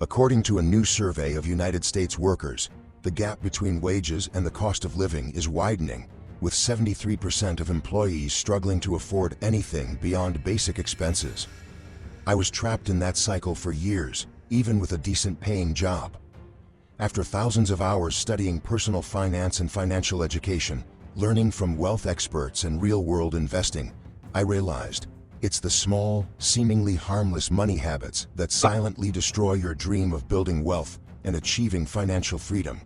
According to a new survey of United States workers, the gap between wages and the cost of living is widening, with 73% of employees struggling to afford anything beyond basic expenses. I was trapped in that cycle for years, even with a decent paying job. After thousands of hours studying personal finance and financial education, learning from wealth experts and real-world investing, I realized it's the small, seemingly harmless money habits that silently destroy your dream of building wealth and achieving financial freedom.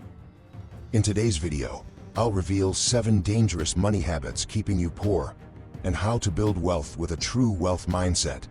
In today's video, I'll reveal 7 dangerous money habits keeping you poor and how to build wealth with a true wealth mindset.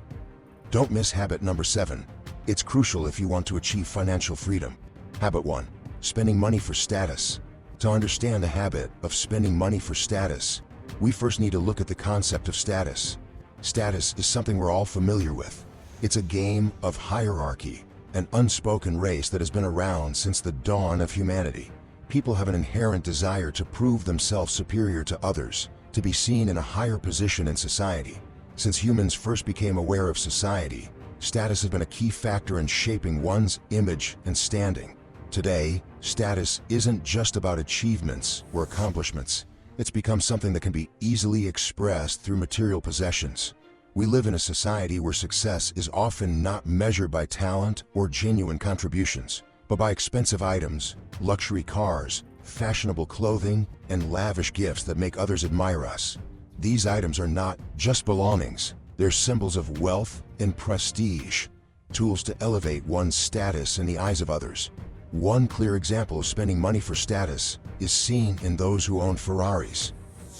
Don't miss habit number 7. It's crucial if you want to achieve financial freedom. Habit 1. Spending money for status. To understand the habit of spending money for status, we first need to look at the concept of status. Status is something we're all familiar with. It's a game of hierarchy, an unspoken race that has been around since the dawn of humanity. People have an inherent desire to prove themselves superior to others, to be seen in a higher position in society. Since humans first became aware of society, status has been a key factor in shaping one's image and standing. Today, status isn't just about achievements or accomplishments. It's become something that can be easily expressed through material possessions. We live in a society where success is often not measured by talent or genuine contributions, but by expensive items, luxury cars, fashionable clothing, and lavish gifts that make others admire us. These items are not just belongings, they're symbols of wealth and prestige, tools to elevate one's status in the eyes of others. One clear example of spending money for status is seen in those who own Ferraris.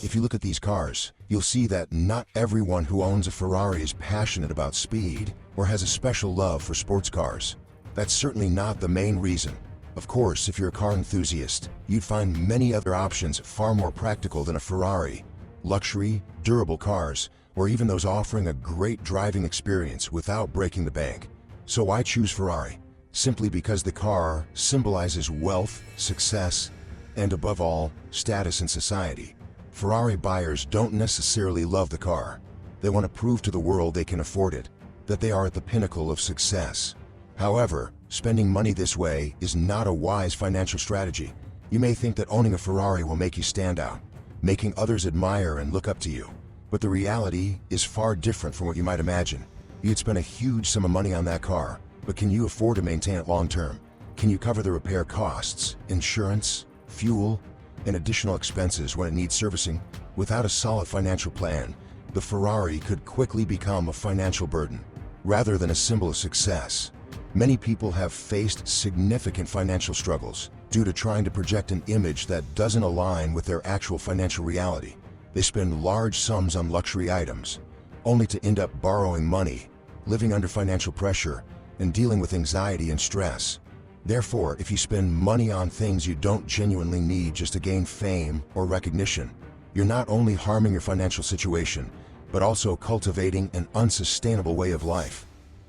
If you look at these cars, you'll see that not everyone who owns a Ferrari is passionate about speed or has a special love for sports cars. That's certainly not the main reason. Of course, if you're a car enthusiast, you'd find many other options far more practical than a Ferrari. Luxury, durable cars, or even those offering a great driving experience without breaking the bank. So why choose Ferrari? Simply because the car symbolizes wealth, success, and above all, status in society. Ferrari buyers don't necessarily love the car. They want to prove to the world they can afford it, that they are at the pinnacle of success. However, spending money this way is not a wise financial strategy. You may think that owning a Ferrari will make you stand out, making others admire and look up to you. But the reality is far different from what you might imagine. You'd spend a huge sum of money on that car, but can you afford to maintain it long term? Can you cover the repair costs, insurance, fuel, and additional expenses when it needs servicing? Without a solid financial plan, the Ferrari could quickly become a financial burden, rather than a symbol of success. Many people have faced significant financial struggles due to trying to project an image that doesn't align with their actual financial reality. They spend large sums on luxury items, only to end up borrowing money, living under financial pressure, and dealing with anxiety and stress. Therefore, if you spend money on things you don't genuinely need just to gain fame or recognition, you're not only harming your financial situation, but also cultivating an unsustainable way of life.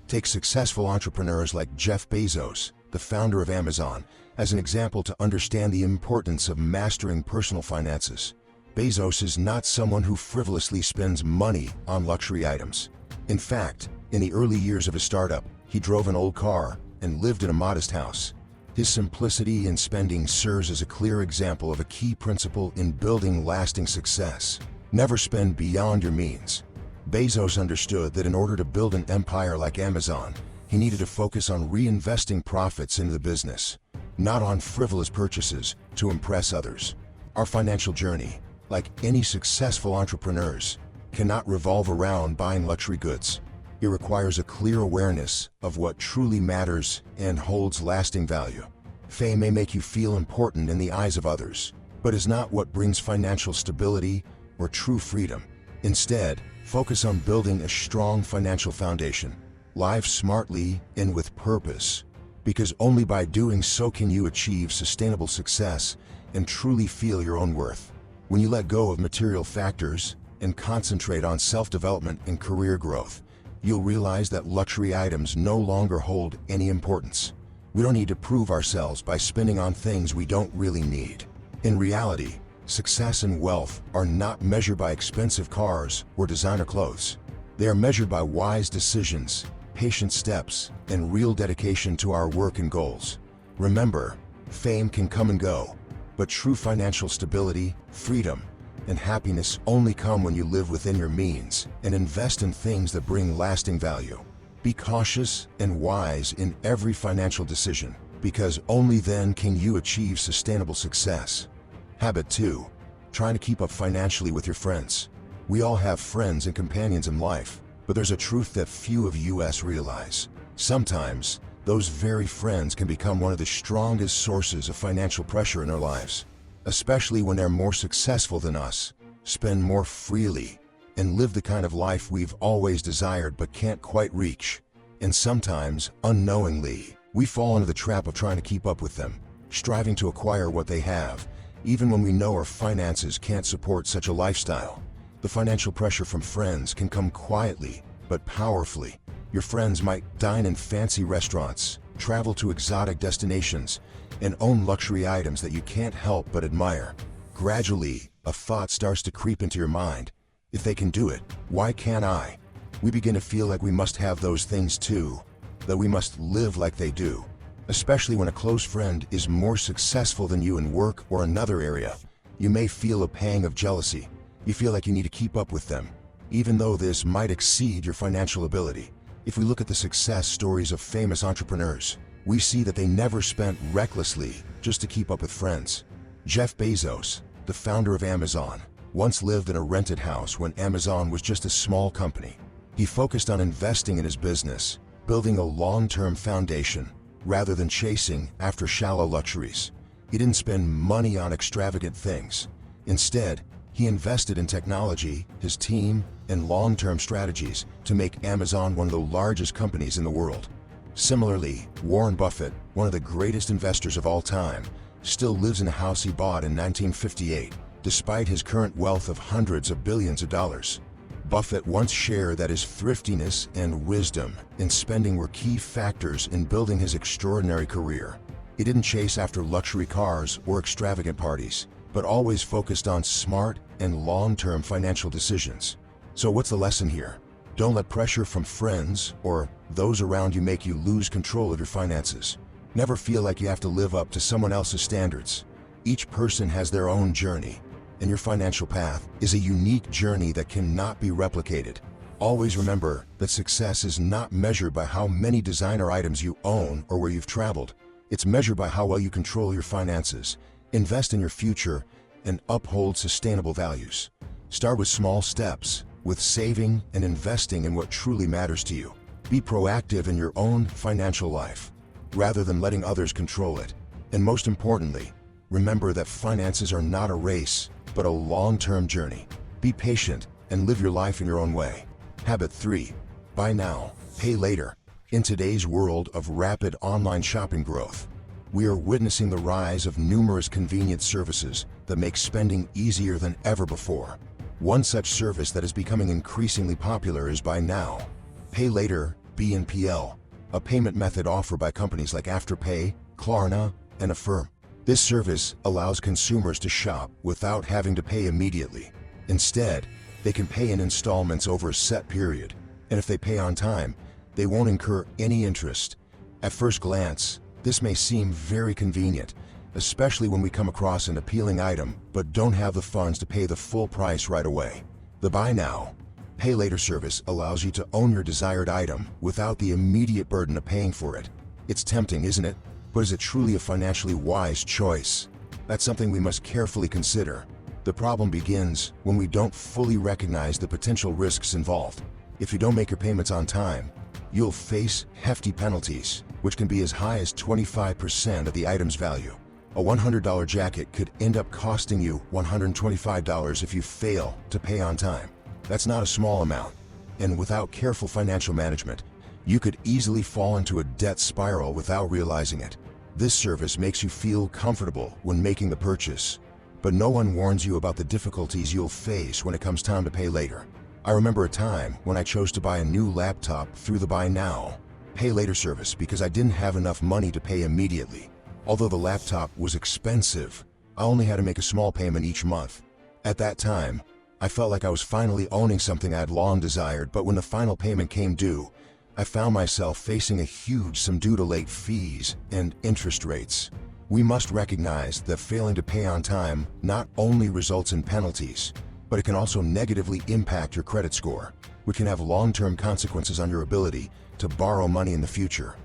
Take successful entrepreneurs like Jeff Bezos, the founder of Amazon, as an example to understand the importance of mastering personal finances. Bezos is not someone who frivolously spends money on luxury items. In fact, in the early years of his startup, he drove an old car and lived in a modest house. His simplicity in spending serves as a clear example of a key principle in building lasting success. Never spend beyond your means. Bezos understood that in order to build an empire like Amazon, he needed to focus on reinvesting profits into the business, not on frivolous purchases to impress others. Our financial journey, like any successful entrepreneurs, cannot revolve around buying luxury goods. It requires a clear awareness of what truly matters and holds lasting value. Fame may make you feel important in the eyes of others, but is not what brings financial stability or true freedom. Instead, focus on building a strong financial foundation. Live smartly and with purpose, because only by doing so can you achieve sustainable success and truly feel your own worth. When you let go of material factors and concentrate on self-development and career growth, you'll realize that luxury items no longer hold any importance. We don't need to prove ourselves by spending on things we don't really need. In reality, success and wealth are not measured by expensive cars or designer clothes. They are measured by wise decisions patient steps, and real dedication to our work and goals. Remember, fame can come and go, but true financial stability, freedom, and happiness only come when you live within your means and invest in things that bring lasting value. Be cautious and wise in every financial decision, because only then can you achieve sustainable success. Habit 2. Trying to keep up financially with your friends. We all have friends and companions in life, but there's a truth that few of us realize. Sometimes, those very friends can become one of the strongest sources of financial pressure in our lives, especially when they're more successful than us, spend more freely, and live the kind of life we've always desired but can't quite reach. And sometimes, unknowingly, we fall into the trap of trying to keep up with them, striving to acquire what they have, even when we know our finances can't support such a lifestyle. The financial pressure from friends can come quietly, but powerfully. Your friends might dine in fancy restaurants, travel to exotic destinations, and own luxury items that you can't help but admire. Gradually, a thought starts to creep into your mind. If they can do it, why can't I? We begin to feel like we must have those things too, that we must live like they do. Especially when a close friend is more successful than you in work or another area, you may feel a pang of jealousy. You feel like you need to keep up with them, even though this might exceed your financial ability. If we look at the success stories of famous entrepreneurs, we see that they never spent recklessly just to keep up with friends. Jeff Bezos, the founder of Amazon, once lived in a rented house when Amazon was just a small company. He focused on investing in his business, building a long-term foundation, rather than chasing after shallow luxuries. He didn't spend money on extravagant things. Instead, he invested in technology, his team, and long-term strategies to make Amazon one of the largest companies in the world. Similarly, Warren Buffett, one of the greatest investors of all time, still lives in a house he bought in 1958, despite his current wealth of hundreds of billions of dollars. Buffett once shared that his thriftiness and wisdom in spending were key factors in building his extraordinary career. He didn't chase after luxury cars or extravagant parties, but always focused on smart and long-term financial decisions. So what's the lesson here? Don't let pressure from friends or those around you make you lose control of your finances. Never feel like you have to live up to someone else's standards. Each person has their own journey, and your financial path is a unique journey that cannot be replicated. Always remember that success is not measured by how many designer items you own or where you've traveled. It's measured by how well you control your finances, invest in your future, and uphold sustainable values. Start with small steps, with saving and investing in what truly matters to you. Be proactive in your own financial life, rather than letting others control it. And most importantly, remember that finances are not a race, but a long-term journey. Be patient and live your life in your own way. Habit 3. Buy now, pay later. In today's world of rapid online shopping growth, we are witnessing the rise of numerous convenient services that make spending easier than ever before. One such service that is becoming increasingly popular is Buy Now, Pay Later (BNPL), a payment method offered by companies like Afterpay, Klarna, and Affirm. This service allows consumers to shop without having to pay immediately. Instead, they can pay in installments over a set period, and if they pay on time, they won't incur any interest. At first glance, this may seem very convenient, especially when we come across an appealing item but don't have the funds to pay the full price right away. The Buy Now, Pay Later service allows you to own your desired item without the immediate burden of paying for it. It's tempting, isn't it? But is it truly a financially wise choice? That's something we must carefully consider. The problem begins when we don't fully recognize the potential risks involved. If you don't make your payments on time, you'll face hefty penalties, which can be as high as 25% of the item's value. A $100 jacket could end up costing you $125 if you fail to pay on time. That's not a small amount, and without careful financial management, you could easily fall into a debt spiral without realizing it. This service makes you feel comfortable when making the purchase, but no one warns you about the difficulties you'll face when it comes time to pay later. I remember a time when I chose to buy a new laptop through the Buy Now, Pay Later service because I didn't have enough money to pay immediately. Although the laptop was expensive, I only had to make a small payment each month. At that time, I felt like I was finally owning something I had long desired, but when the final payment came due, I found myself facing a huge sum due to late fees and interest rates. We must recognize that failing to pay on time not only results in penalties, but it can also negatively impact your credit score, which can have long-term consequences on your ability to borrow money in the future.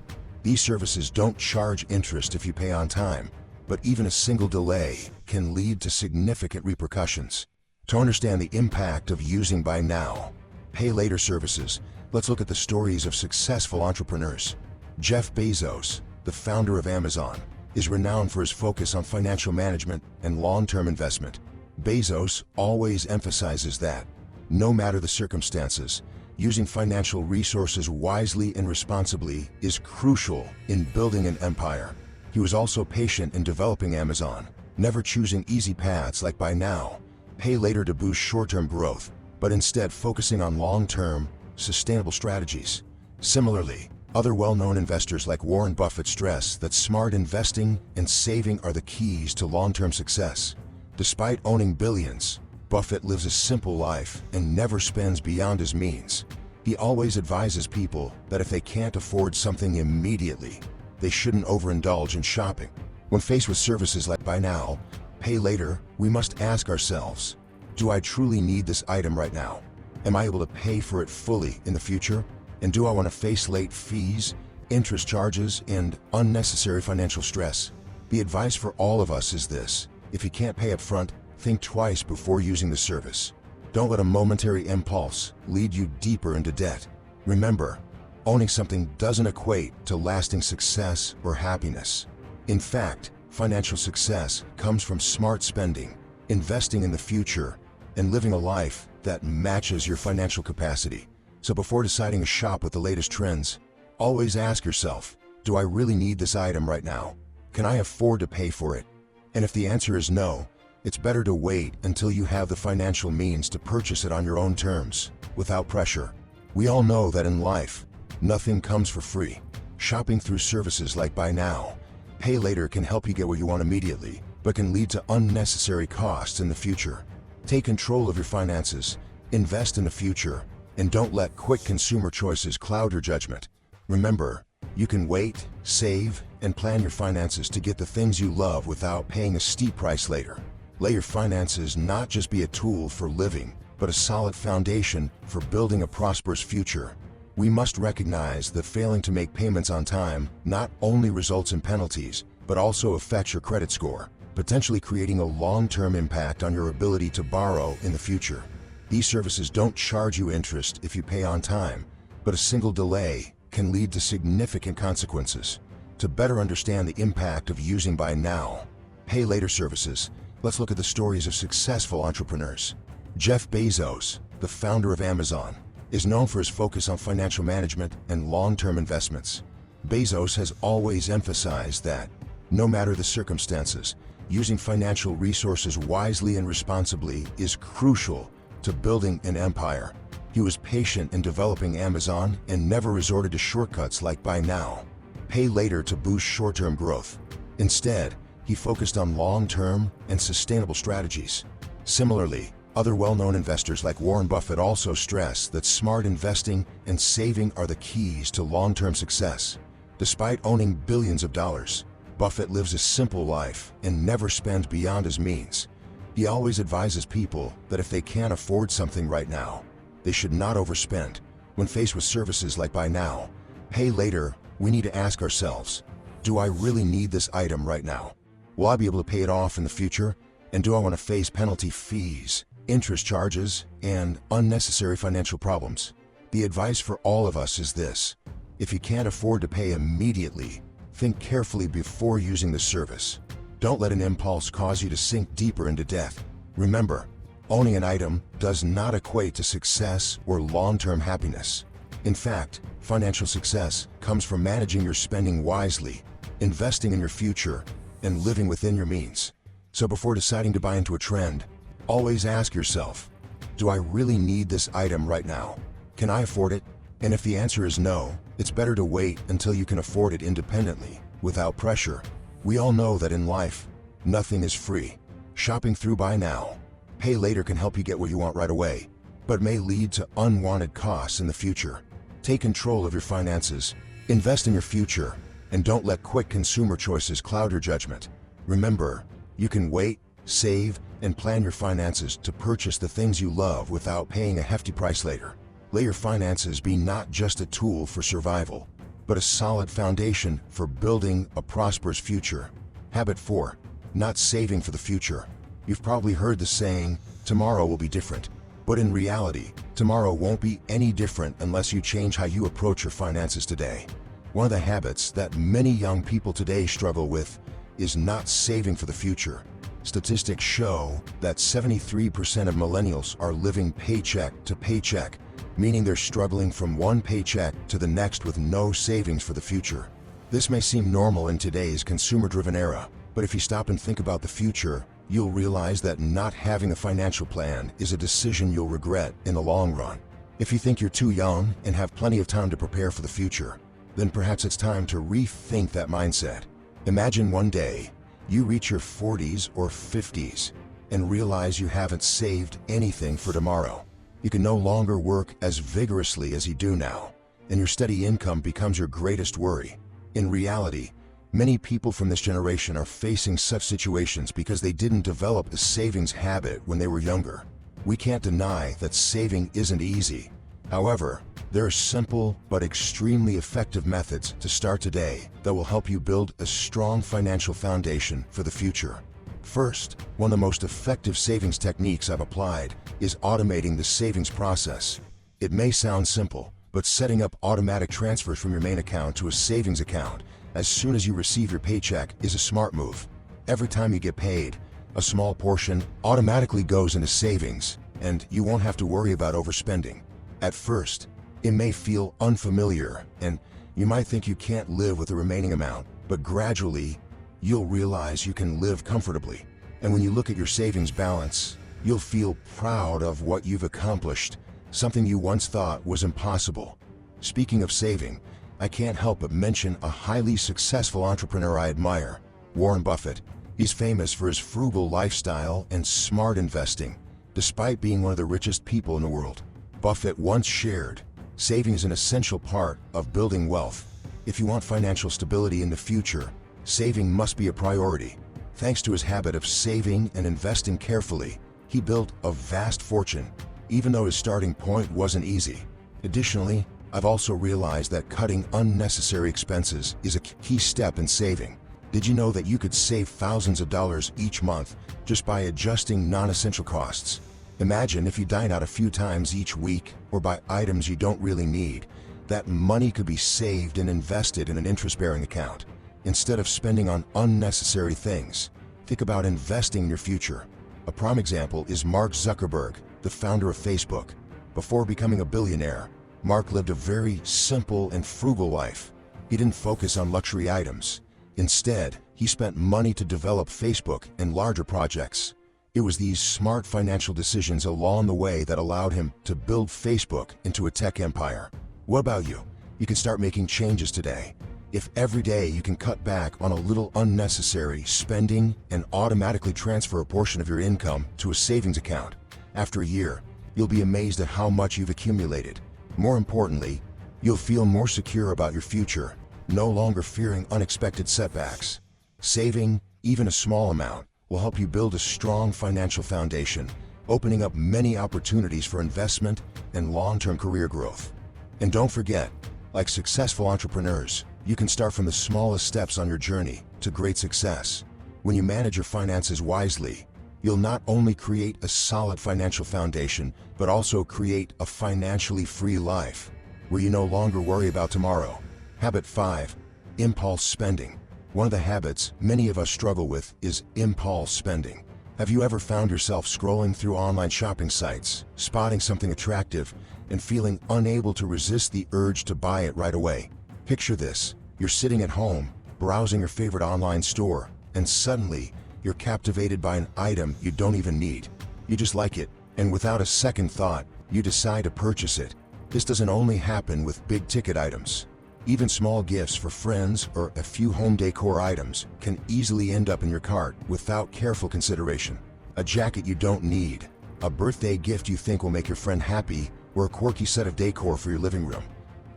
These services don't charge interest if you pay on time, but even a single delay can lead to significant repercussions. To understand the impact of using buy now, pay later services, let's look at the stories of successful entrepreneurs. Jeff Bezos, the founder of Amazon, is renowned for his focus on financial management and long-term investment. Bezos always emphasizes that, no matter the circumstances, using financial resources wisely and responsibly is crucial in building an empire. He was also patient in developing Amazon, never choosing easy paths like buy now, pay later to boost short-term growth, but instead focusing on long-term, sustainable strategies. Similarly, other well-known investors like Warren Buffett stress that smart investing and saving are the keys to long-term success. Despite owning billions, Buffett lives a simple life and never spends beyond his means. He always advises people that if they can't afford something immediately, they shouldn't overindulge in shopping. When faced with services like buy now, pay later, we must ask ourselves, do I truly need this item right now? Am I able to pay for it fully in the future? And do I want to face late fees, interest charges, and unnecessary financial stress? The advice for all of us is this: if you can't pay up front, think twice before using the service. Don't let a momentary impulse lead you deeper into debt. Remember, owning something doesn't equate to lasting success or happiness. In fact, financial success comes from smart spending, investing in the future, and living a life that matches your financial capacity. So before deciding to shop with the latest trends, always ask yourself, do I really need this item right now? Can I afford to pay for it? And if the answer is no, it's better to wait until you have the financial means to purchase it on your own terms, without pressure. We all know that in life, nothing comes for free. Shopping through services like buy now, pay later can help you get what you want immediately, but can lead to unnecessary costs in the future. Take control of your finances, invest in the future, and don't let quick consumer choices cloud your judgment. Remember, you can wait, save, and plan your finances to get the things you love without paying a steep price later. Let your finances not just be a tool for living, but a solid foundation for building a prosperous future. We must recognize that failing to make payments on time not only results in penalties, but also affects your credit score, potentially creating a long-term impact on your ability to borrow in the future. These services don't charge you interest if you pay on time, but a single delay can lead to significant consequences. To better understand the impact of using buy now, pay later services, let's look at the stories of successful entrepreneurs. Jeff Bezos, the founder of Amazon, is known for his focus on financial management and long-term investments. Bezos has always emphasized that, no matter the circumstances, using financial resources wisely and responsibly is crucial to building an empire. He was patient in developing Amazon and never resorted to shortcuts like buy now, pay later to boost short-term growth. Instead, he focused on long-term and sustainable strategies. Similarly, other well-known investors like Warren Buffett also stress that smart investing and saving are the keys to long-term success. Despite owning billions of dollars, Buffett lives a simple life and never spends beyond his means. He always advises people that if they can't afford something right now, they should not overspend. When faced with services like buy now, pay later, we need to ask ourselves, do I really need this item right now? Will I be able to pay it off in the future? And do I want to face penalty fees, interest charges, and unnecessary financial problems? The advice for all of us is this: if you can't afford to pay immediately, think carefully before using the service. Don't let an impulse cause you to sink deeper into debt. Remember, owning an item does not equate to success or long-term happiness. In fact, financial success comes from managing your spending wisely, investing in your future, and living within your means. So before deciding to buy into a trend, always ask yourself, do I really need this item right now? Can I afford it? And if the answer is no, it's better to wait until you can afford it independently, without pressure. We all know that in life, nothing is free. Shopping through buy now, pay later can help you get what you want right away, but may lead to unwanted costs in the future. Take control of your finances, invest in your future, and don't let quick consumer choices cloud your judgment. Remember, you can wait, save, and plan your finances to purchase the things you love without paying a hefty price later. Let your finances be not just a tool for survival, but a solid foundation for building a prosperous future. Habit 4. Not saving for the future. You've probably heard the saying, tomorrow will be different. But in reality, tomorrow won't be any different unless you change how you approach your finances today. One of the habits that many young people today struggle with is not saving for the future. Statistics show that 73% of millennials are living paycheck to paycheck, meaning they're struggling from one paycheck to the next with no savings for the future. This may seem normal in today's consumer-driven era, but if you stop and think about the future, you'll realize that not having a financial plan is a decision you'll regret in the long run. If you think you're too young and have plenty of time to prepare for the future, then perhaps it's time to rethink that mindset. Imagine one day you reach your 40s or 50s and realize you haven't saved anything for tomorrow. You can no longer work as vigorously as you do now, and your steady income becomes your greatest worry. In reality, many people from this generation are facing such situations because they didn't develop a savings habit when they were younger. We can't deny that saving isn't easy. However, there are simple but extremely effective methods to start today that will help you build a strong financial foundation for the future. First, one of the most effective savings techniques I've applied is automating the savings process. It may sound simple, but setting up automatic transfers from your main account to a savings account as soon as you receive your paycheck is a smart move. Every time you get paid, a small portion automatically goes into savings, and you won't have to worry about overspending. At first, it may feel unfamiliar, and you might think you can't live with the remaining amount, but gradually, you'll realize you can live comfortably. And when you look at your savings balance, you'll feel proud of what you've accomplished, something you once thought was impossible. Speaking of saving, I can't help but mention a highly successful entrepreneur I admire, Warren Buffett. He's famous for his frugal lifestyle and smart investing, despite being one of the richest people in the world. Buffett once shared, saving is an essential part of building wealth. If you want financial stability in the future, saving must be a priority. Thanks to his habit of saving and investing carefully, he built a vast fortune, even though his starting point wasn't easy. Additionally, I've also realized that cutting unnecessary expenses is a key step in saving. Did you know that you could save thousands of dollars each month just by adjusting non-essential costs? Imagine if you dine out a few times each week or buy items you don't really need. That money could be saved and invested in an interest-bearing account. Instead of spending on unnecessary things, think about investing in your future. A prime example is Mark Zuckerberg, the founder of Facebook. Before becoming a billionaire, Mark lived a very simple and frugal life. He didn't focus on luxury items. Instead, he spent money to develop Facebook and larger projects. It was these smart financial decisions along the way that allowed him to build Facebook into a tech empire. What about you? You can start making changes today. If every day you can cut back on a little unnecessary spending and automatically transfer a portion of your income to a savings account, after a year, you'll be amazed at how much you've accumulated. More importantly, you'll feel more secure about your future, no longer fearing unexpected setbacks. Saving, even a small amount, will help you build a strong financial foundation, opening up many opportunities for investment and long-term career growth. And don't forget, like successful entrepreneurs, you can start from the smallest steps on your journey to great success. When you manage your finances wisely, you'll not only create a solid financial foundation, but also create a financially free life, where you no longer worry about tomorrow. Habit 5. Impulse spending. One of the habits many of us struggle with is impulse spending. Have you ever found yourself scrolling through online shopping sites, spotting something attractive, and feeling unable to resist the urge to buy it right away? Picture this. You're sitting at home, browsing your favorite online store, and suddenly, you're captivated by an item you don't even need. You just like it, and without a second thought, you decide to purchase it. This doesn't only happen with big-ticket items. Even small gifts for friends or a few home decor items can easily end up in your cart without careful consideration. A jacket you don't need, a birthday gift you think will make your friend happy, or a quirky set of decor for your living room.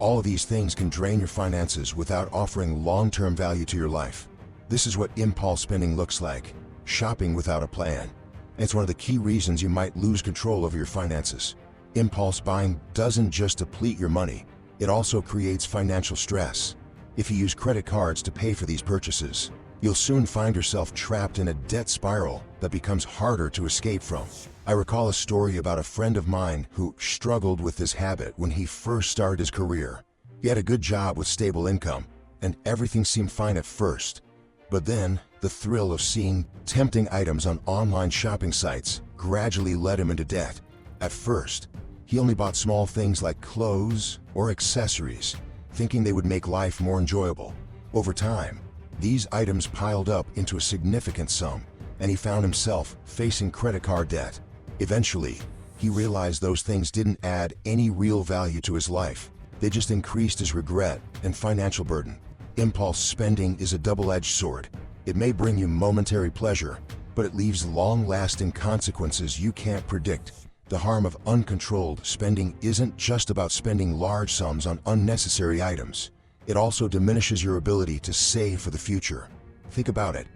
All of these things can drain your finances without offering long-term value to your life. This is what impulse spending looks like, shopping without a plan. And it's one of the key reasons you might lose control over your finances. Impulse buying doesn't just deplete your money, it also creates financial stress. If you use credit cards to pay for these purchases, you'll soon find yourself trapped in a debt spiral that becomes harder to escape from. I recall a story about a friend of mine who struggled with this habit when he first started his career. He had a good job with stable income, and everything seemed fine at first. But then, the thrill of seeing tempting items on online shopping sites gradually led him into debt. At first, he only bought small things like clothes or accessories, thinking they would make life more enjoyable. Over time, these items piled up into a significant sum, and he found himself facing credit card debt. Eventually, he realized those things didn't add any real value to his life. They just increased his regret and financial burden. Impulse spending is a double-edged sword. It may bring you momentary pleasure, but it leaves long-lasting consequences you can't predict. The harm of uncontrolled spending isn't just about spending large sums on unnecessary items. It also diminishes your ability to save for the future. Think about it.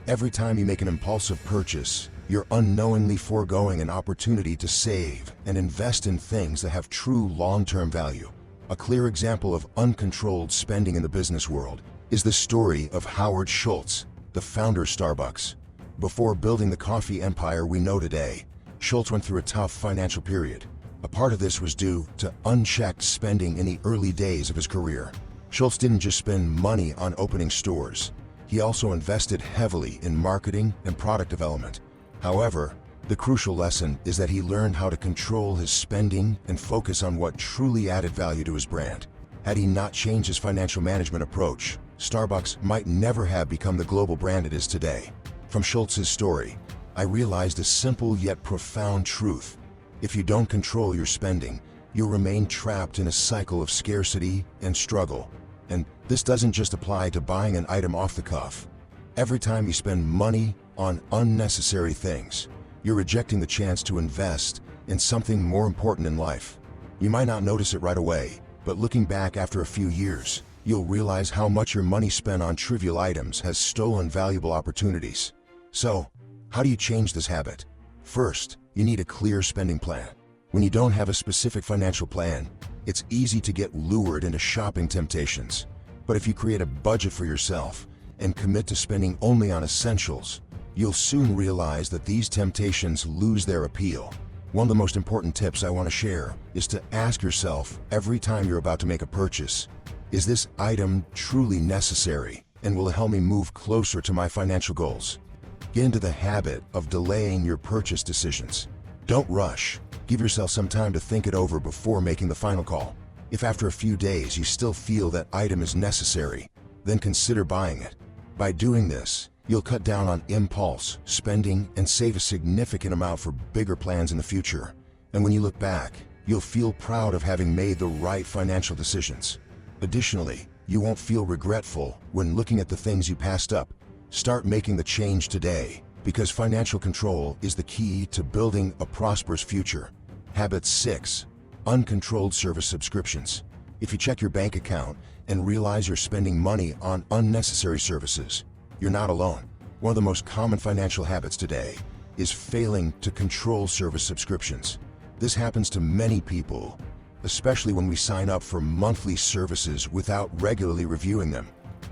Every time you make an impulsive purchase, you're unknowingly foregoing an opportunity to save and invest in things that have true long-term value. A clear example of uncontrolled spending in the business world is the story of Howard Schultz, the founder of Starbucks. Before building the coffee empire we know today, Schultz went through a tough financial period. A part of this was due to unchecked spending in the early days of his career. Schultz didn't just spend money on opening stores. He also invested heavily in marketing and product development. However, the crucial lesson is that he learned how to control his spending and focus on what truly added value to his brand. Had he not changed his financial management approach, Starbucks might never have become the global brand it is today. From Schultz's story, I realized a simple yet profound truth. If you don't control your spending, you'll remain trapped in a cycle of scarcity and struggle. And this doesn't just apply to buying an item off the cuff. Every time you spend money on unnecessary things, you're rejecting the chance to invest in something more important in life. You might not notice it right away, but looking back after a few years, you'll realize how much your money spent on trivial items has stolen valuable opportunities. So, how do you change this habit? First, you need a clear spending plan. When you don't have a specific financial plan, it's easy to get lured into shopping temptations. But if you create a budget for yourself and commit to spending only on essentials, you'll soon realize that these temptations lose their appeal. One of the most important tips I want to share is to ask yourself every time you're about to make a purchase, is this item truly necessary and will it help me move closer to my financial goals? Get into the habit of delaying your purchase decisions. Don't rush. Give yourself some time to think it over before making the final call. If after a few days you still feel that item is necessary, then consider buying it. By doing this, you'll cut down on impulse spending and save a significant amount for bigger plans in the future. And when you look back, you'll feel proud of having made the right financial decisions. Additionally, you won't feel regretful when looking at the things you passed up. Start making the change today, because financial control is the key to building a prosperous future. Habit 6. Uncontrolled service subscriptions. If you check your bank account and realize you're spending money on unnecessary services, you're not alone. One of the most common financial habits today is failing to control service subscriptions. This happens to many people, especially when we sign up for monthly services without regularly reviewing them.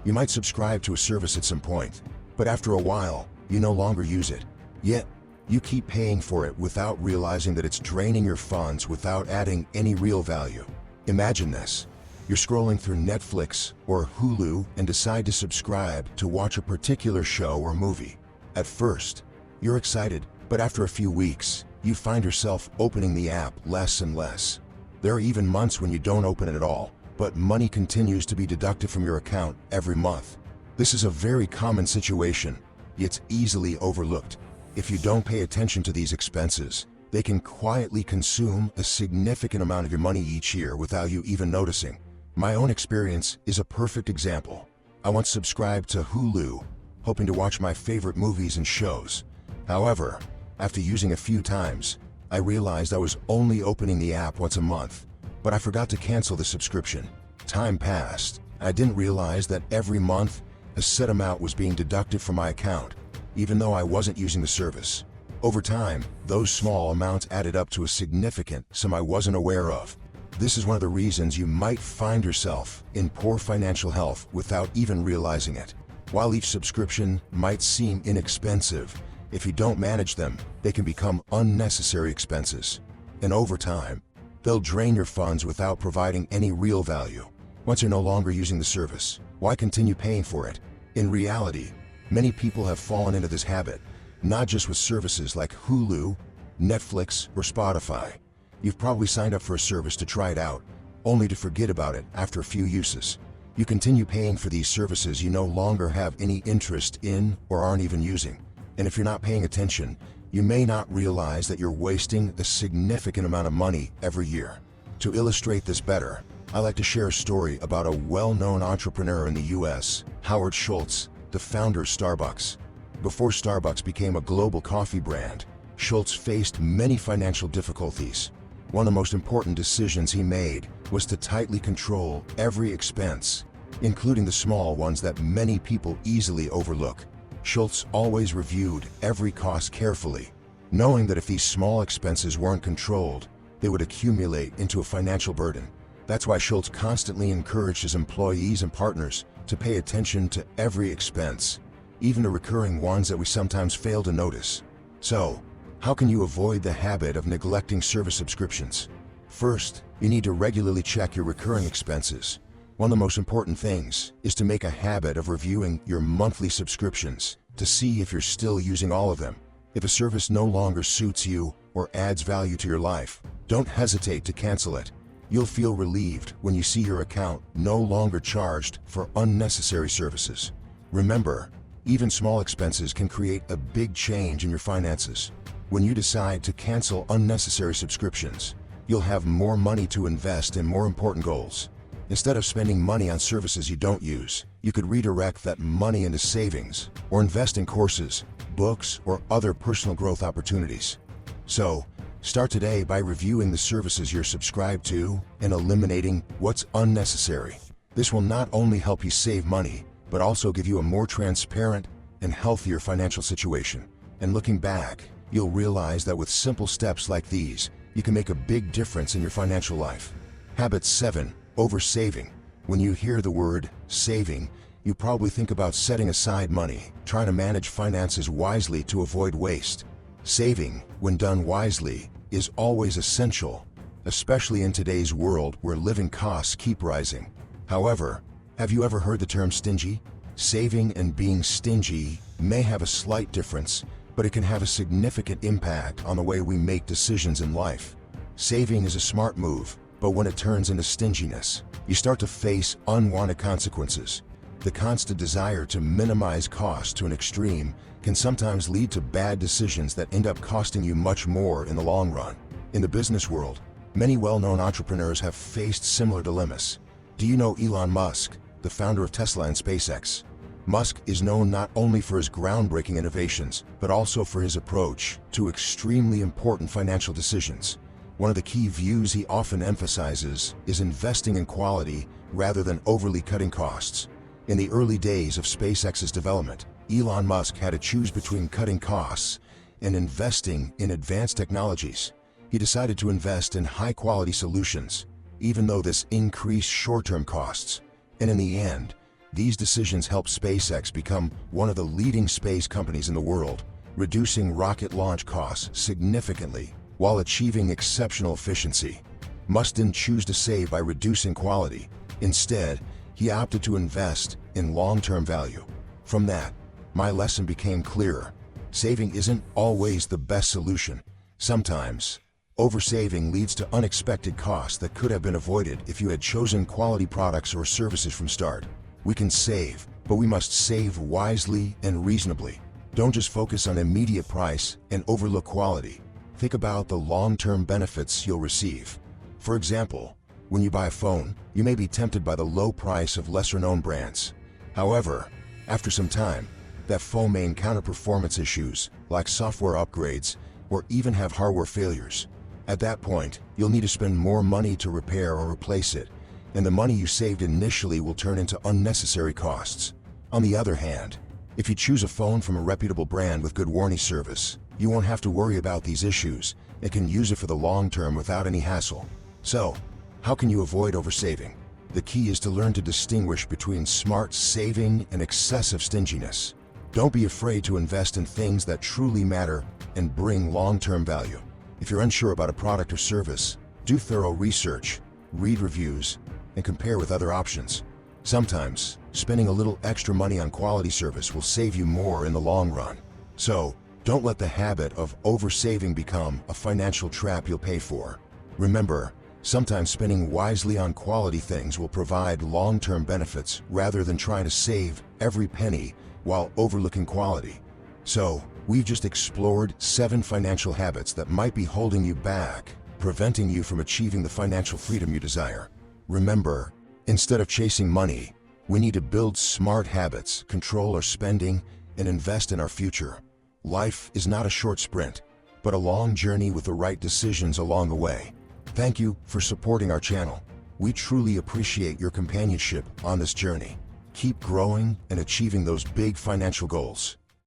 You might subscribe to a service at some point, but after a while, you no longer use it. Yet, you keep paying for it without realizing that it's draining your funds without adding any real value. Imagine this. You're scrolling through Netflix or Hulu and decide to subscribe to watch a particular show or movie. At first, you're excited, but after a few weeks, you find yourself opening the app less and less. There are even months when you don't open it at all, but money continues to be deducted from your account every month. This is a very common situation. It's easily overlooked. If you don't pay attention to these expenses, they can quietly consume a significant amount of your money each year without you even noticing. My own experience is a perfect example. I once subscribed to Hulu, hoping to watch my favorite movies and shows. However, after using a few times, I realized I was only opening the app once a month, but I forgot to cancel the subscription. Time passed. I didn't realize that every month, a set amount was being deducted from my account, even though I wasn't using the service. Over time, those small amounts added up to a significant sum I wasn't aware of. This is one of the reasons you might find yourself in poor financial health without even realizing it. While each subscription might seem inexpensive, if you don't manage them, they can become unnecessary expenses. And over time, they'll drain your funds without providing any real value. Once you're no longer using the service, why continue paying for it? In reality, many people have fallen into this habit, not just with services like Hulu, Netflix, or Spotify. You've probably signed up for a service to try it out, only to forget about it after a few uses. You continue paying for these services you no longer have any interest in or aren't even using. And if you're not paying attention, you may not realize that you're wasting a significant amount of money every year. To illustrate this better, I like to share a story about a well-known entrepreneur in the US, Howard Schultz, the founder of Starbucks. Before Starbucks became a global coffee brand, Schultz faced many financial difficulties. One of the most important decisions he made was to tightly control every expense, including the small ones that many people easily overlook. Schultz always reviewed every cost carefully, knowing that if these small expenses weren't controlled, they would accumulate into a financial burden. That's why Schultz constantly encouraged his employees and partners to pay attention to every expense, even the recurring ones that we sometimes fail to notice. So, how can you avoid the habit of neglecting service subscriptions? First, you need to regularly check your recurring expenses. One of the most important things is to make a habit of reviewing your monthly subscriptions to see if you're still using all of them. If a service no longer suits you or adds value to your life, don't hesitate to cancel it. You'll feel relieved when you see your account no longer charged for unnecessary services. Remember, even small expenses can create a big change in your finances. When you decide to cancel unnecessary subscriptions, you'll have more money to invest in more important goals. Instead of spending money on services you don't use, you could redirect that money into savings or invest in courses, books, or other personal growth opportunities. So, start today by reviewing the services you're subscribed to and eliminating what's unnecessary. This will not only help you save money, but also give you a more transparent and healthier financial situation. And looking back, you'll realize that with simple steps like these, you can make a big difference in your financial life. Habit 7. Oversaving. When you hear the word saving, you probably think about setting aside money, trying to manage finances wisely to avoid waste. Saving, when done wisely, is always essential, especially in today's world where living costs keep rising. However, have you ever heard the term stingy? Saving and being stingy may have a slight difference, but it can have a significant impact on the way we make decisions in life. Saving is a smart move, but when it turns into stinginess, you start to face unwanted consequences. The constant desire to minimize costs to an extreme can sometimes lead to bad decisions that end up costing you much more in the long run. In the business world, many well-known entrepreneurs have faced similar dilemmas. Do you know Elon Musk, the founder of Tesla and SpaceX? Musk is known not only for his groundbreaking innovations, but also for his approach to extremely important financial decisions. One of the key views he often emphasizes is investing in quality rather than overly cutting costs. In the early days of SpaceX's development, Elon Musk had to choose between cutting costs and investing in advanced technologies. He decided to invest in high-quality solutions, even though this increased short-term costs. And in the end, these decisions helped SpaceX become one of the leading space companies in the world, reducing rocket launch costs significantly while achieving exceptional efficiency. Musk didn't choose to save by reducing quality. Instead, he opted to invest in long-term value. From that, my lesson became clearer. Saving isn't always the best solution. Sometimes, oversaving leads to unexpected costs that could have been avoided if you had chosen quality products or services from start. We can save, but we must save wisely and reasonably. Don't just focus on immediate price and overlook quality. Think about the long-term benefits you'll receive. For example, when you buy a phone, you may be tempted by the low price of lesser-known brands. However, after some time, that phone may encounter performance issues, like software upgrades, or even have hardware failures. At that point, you'll need to spend more money to repair or replace it, and the money you saved initially will turn into unnecessary costs. On the other hand, if you choose a phone from a reputable brand with good warranty service, you won't have to worry about these issues and can use it for the long term without any hassle. So, how can you avoid oversaving? The key is to learn to distinguish between smart saving and excessive stinginess. Don't be afraid to invest in things that truly matter and bring long-term value. If you're unsure about a product or service, do thorough research, read reviews, and compare with other options. Sometimes, spending a little extra money on quality service will save you more in the long run. So, don't let the habit of oversaving become a financial trap you'll pay for. Remember, sometimes spending wisely on quality things will provide long-term benefits rather than trying to save every penny while overlooking quality. So, we've just explored 7 financial habits that might be holding you back, preventing you from achieving the financial freedom you desire. Remember, instead of chasing money, we need to build smart habits, control our spending, and invest in our future. Life is not a short sprint, but a long journey with the right decisions along the way. Thank you for supporting our channel. We truly appreciate your companionship on this journey. Keep growing and achieving those big financial goals.